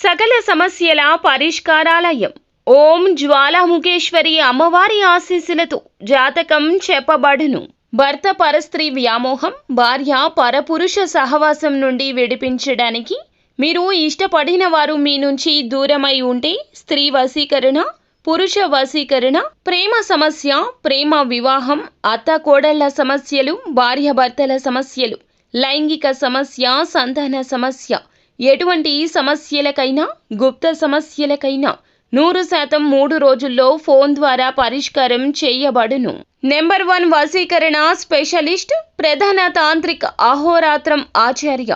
సకల సమస్యల పరిష్కారాలయం. ఓం జ్వాలాముఖేశ్వరి అమ్మవారి ఆశీస్సులతో జాతకం చెప్పబడును. భర్త పరస్త్రీ వ్యామోహం, భార్య పరపురుష సహవాసం నుండి విడిపించడానికి మీరు ఇష్టపడిన వారు మీ నుంచి దూరమై ఉంటే స్త్రీ వశీకరణ, పురుష వశీకరణ, ప్రేమ సమస్య, ప్రేమ వివాహం, అత్త కోడళ్ల సమస్యలు, భార్యాభర్తల సమస్యలు, లైంగిక సమస్య, సంతాన సమస్య, ఎటువంటి సమస్యలకైనా గుప్త సమస్యలకైనా 100% 3 రోజుల్లో ఫోన్ ద్వారా పరిష్కారం చేయబడును. నెంబర్ 1 వశీకరణ స్పెషలిస్ట్, ప్రధాన తాంత్రిక అహోరాత్రం ఆచార్య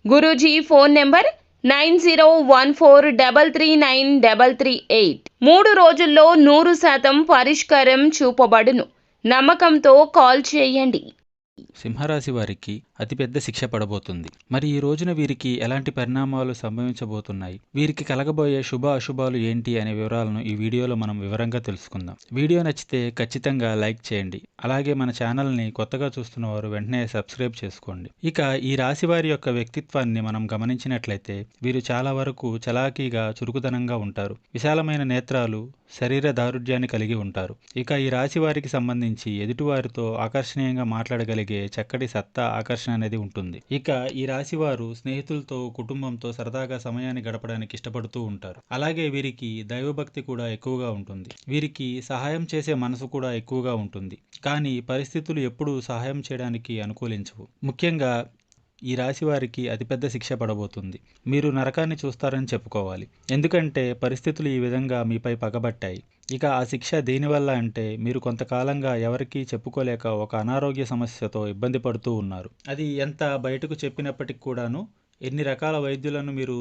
గురూజీ. Phone number 9014339338. 3 రోజుల్లో 100% పరిష్కారం చూపబడును. నమ్మకంతో కాల్ చేయండి. సింహరాశి వారికి అతిపెద్ద శిక్ష పడబోతుంది. మరి ఈ రోజున వీరికి ఎలాంటి పరిణామాలు సంభవించబోతున్నాయి, వీరికి కలగబోయే శుభ అశుభాలు ఏంటి అనే వివరాలను ఈ వీడియోలో మనం వివరంగా తెలుసుకుందాం. వీడియో నచ్చితే ఖచ్చితంగా లైక్ చేయండి. అలాగే మన ఛానల్ని కొత్తగా చూస్తున్న వారు వెంటనే సబ్స్క్రైబ్ చేసుకోండి. ఇక ఈ రాశి వారి యొక్క వ్యక్తిత్వాన్ని మనం గమనించినట్లయితే వీరు చాలా వరకు చలాకీగా, చురుకుదనంగా ఉంటారు. విశాలమైన నేత్రాలు, శరీర దారుఢ్యాన్ని కలిగి ఉంటారు. ఇక ఈ రాశి వారికి సంబంధించి ఎదుటివారితో ఆకర్షణీయంగా మాట్లాడగలిగే చక్కటి సత్తా, ఆకర్షణ అనేది ఉంటుంది. ఇక ఈ రాశి వారు స్నేహితులతో, కుటుంబంతో సరదాగా సమయాన్ని గడపడానికి ఇష్టపడుతూ ఉంటారు. అలాగే వీరికి దైవభక్తి కూడా ఎక్కువగా ఉంటుంది. వీరికి సహాయం చేసే మనసు కూడా ఎక్కువగా ఉంటుంది. కానీ పరిస్థితులు ఎప్పుడూ సహాయం చేయడానికి అనుకూలించవు. ముఖ్యంగా ఈ రాశి వారికి అతిపెద్ద శిక్ష పడబోతుంది. మీరు నరకాన్ని చూస్తారని చెప్పుకోవాలి. ఎందుకంటే పరిస్థితులు ఈ విధంగా మీపై పగబట్టాయి. ఇక ఆ శిక్ష దేనివల్ల అంటే మీరు కొంతకాలంగా ఎవరికీ చెప్పుకోలేక ఒక అనారోగ్య సమస్యతో ఇబ్బంది పడుతూ ఉన్నారు. అది ఎంత బయటకు చెప్పినప్పటికి కూడాను, ఎన్ని రకాల వైద్యాలను మీరు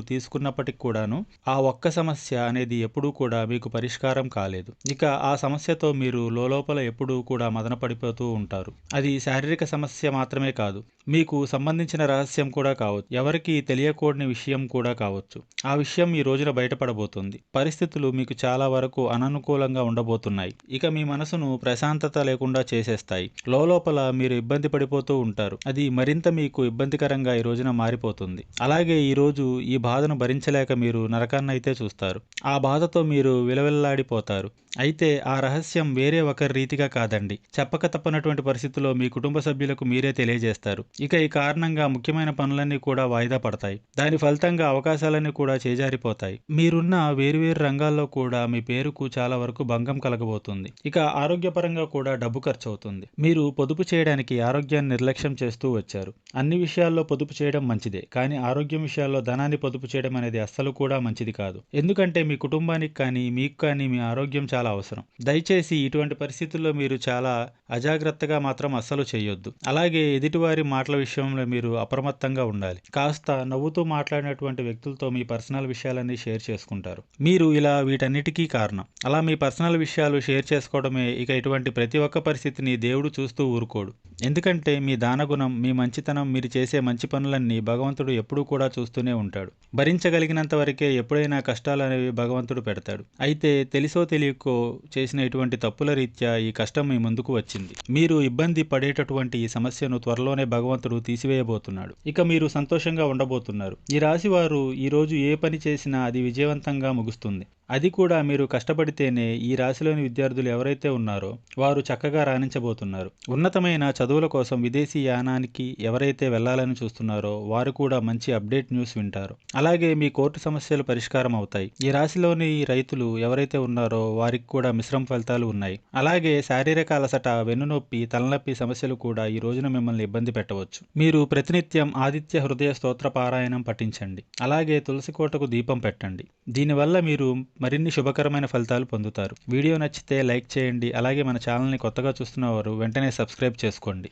తీసుకున్నప్పటికి కూడాను ఆ ఒక్క సమస్య అనేది ఎప్పుడూ కూడా మీకు పరిష్కారం కాలేదు. ఇక ఆ సమస్యతో మీరు లోపల ఎప్పుడూ కూడా మదన పడిపోతూ ఉంటారు. అది శారీరక సమస్య మాత్రమే కాదు, మీకు సంబంధించిన రహస్యం కూడా కావచ్చు, ఎవరికి తెలియకూడని విషయం కూడా కావచ్చు. ఆ విషయం ఈ రోజున బయటపడబోతుంది. పరిస్థితులు మీకు చాలా వరకు అననుకూలంగా ఉండబోతున్నాయి. ఇక మీ మనసును ప్రశాంతత లేకుండా చేసేస్తాయి. లోపల మీరు ఇబ్బంది పడిపోతూ ఉంటారు. అది మరింత మీకు ఇబ్బందికరంగా ఈ రోజున మారిపోతుంది. అలాగే ఈ రోజు ఈ బాధను భరించలేక మీరు నరకాన్ని అయితే చూస్తారు. ఆ బాధతో మీరు విలవిల్లాడిపోతారు. అయితే ఆ రహస్యం వేరే ఒకరి రీతిగా కాదండి. చెప్పక తప్పనటువంటి పరిస్థితుల్లో మీ కుటుంబ సభ్యులకు మీరే తెలియజేస్తారు. ఇక ఈ కారణంగా ముఖ్యమైన పనులన్నీ కూడా వాయిదా పడతాయి. దాని ఫలితంగా అవకాశాలన్నీ కూడా చేజారిపోతాయి. మీరున్న వేరువేరు రంగాల్లో కూడా మీ పేరుకు చాలా వరకు భంగం కలగబోతుంది. ఇక ఆరోగ్యపరంగా కూడా డబ్బు ఖర్చు అవుతుంది. మీరు పొదుపు చేయడానికి ఆరోగ్యాన్ని నిర్లక్ష్యం చేస్తూ వచ్చారు. అన్ని విషయాల్లో పొదుపు చేయడం మంచిదే, కానీ ఆరోగ్యం విషయాల్లో ధనాన్ని పొదుపు చేయడం అనేది అస్సలు కూడా మంచిది కాదు. ఎందుకంటే మీ కుటుంబానికి కానీ మీకు కానీ మీ ఆరోగ్యం చాలా అవసరం. దయచేసి ఇటువంటి పరిస్థితుల్లో మీరు చాలా అజాగ్రత్తగా మాత్రం అస్సలు చేయొద్దు. అలాగే ఎదుటివారి మాటల విషయంలో మీరు అప్రమత్తంగా ఉండాలి. కాస్త నవ్వుతూ మాట్లాడినటువంటి వ్యక్తులతో మీ పర్సనల్ విషయాలన్నీ షేర్ చేసుకుంటారు. మీరు ఇలా వీటన్నిటికీ కారణం. అలా మీ పర్సనల్ విషయాలు షేర్ చేసుకోవడమే. ఇక ఇటువంటి ప్రతి ఒక్క పరిస్థితిని దేవుడు చూస్తూ ఊరుకోడు. ఎందుకంటే మీ దానగుణం, మీ మంచితనం, మీరు చేసే మంచి పనులన్నీ భగవంతుడు ఎప్పుడూ కూడా చూస్తూనే ఉంటాడు. భరించగలిగినంత వరకే ఎప్పుడైనా కష్టాలు అనేవి భగవంతుడు పెడతాడు. అయితే తెలిసో తెలియకో చేసిన ఇటువంటి తప్పుల రీత్యా ఈ కష్టం మీ ముందుకు వచ్చింది. మీరు ఇబ్బంది పడేటటువంటి ఈ సమస్యను త్వరలోనే భగవంతుడు తీసివేయబోతున్నాడు. ఇక మీరు సంతోషంగా ఉండబోతున్నారు. ఈ రాశి వారు ఈ రోజు ఏ పని చేసినా అది విజయవంతంగా ముగుస్తుంది. అది కూడా మీరు కష్టపడితేనే. ఈ రాశిలోని విద్యార్థులు ఎవరైతే ఉన్నారో వారు చక్కగా రాణించబోతున్నారు. ఉన్నతమైన చదువుల కోసం విదేశీ యానానికి ఎవరైతే వెళ్లాలని చూస్తున్నారో వారు కూడా మంచి అప్డేట్ న్యూస్ వింటారు. అలాగే మీ కోర్టు సమస్యలు పరిష్కారం అవుతాయి. ఈ రాశిలోని రైతులు ఎవరైతే ఉన్నారో వారికి కూడా మిశ్రమ ఫలితాలు ఉన్నాయి. అలాగే శారీరక అలసట, వెన్నునొప్పి, తలనొప్పి సమస్యలు కూడా ఈ రోజున మిమ్మల్ని ఇబ్బంది పెట్టవచ్చు. మీరు ప్రతినిత్యం ఆదిత్య హృదయ స్తోత్ర పారాయణం పఠించండి. అలాగే తులసి కోటకు దీపం పెట్టండి. దీనివల్ల మీరు మరిన్ని శుభకరమైన ఫలితాలు పొందుతారు. వీడియో నచ్చితే లైక్ చేయండి. అలాగే మన ఛానల్ని కొత్తగా చూస్తున్న వారు వెంటనే సబ్స్క్రైబ్ చేసుకోండి.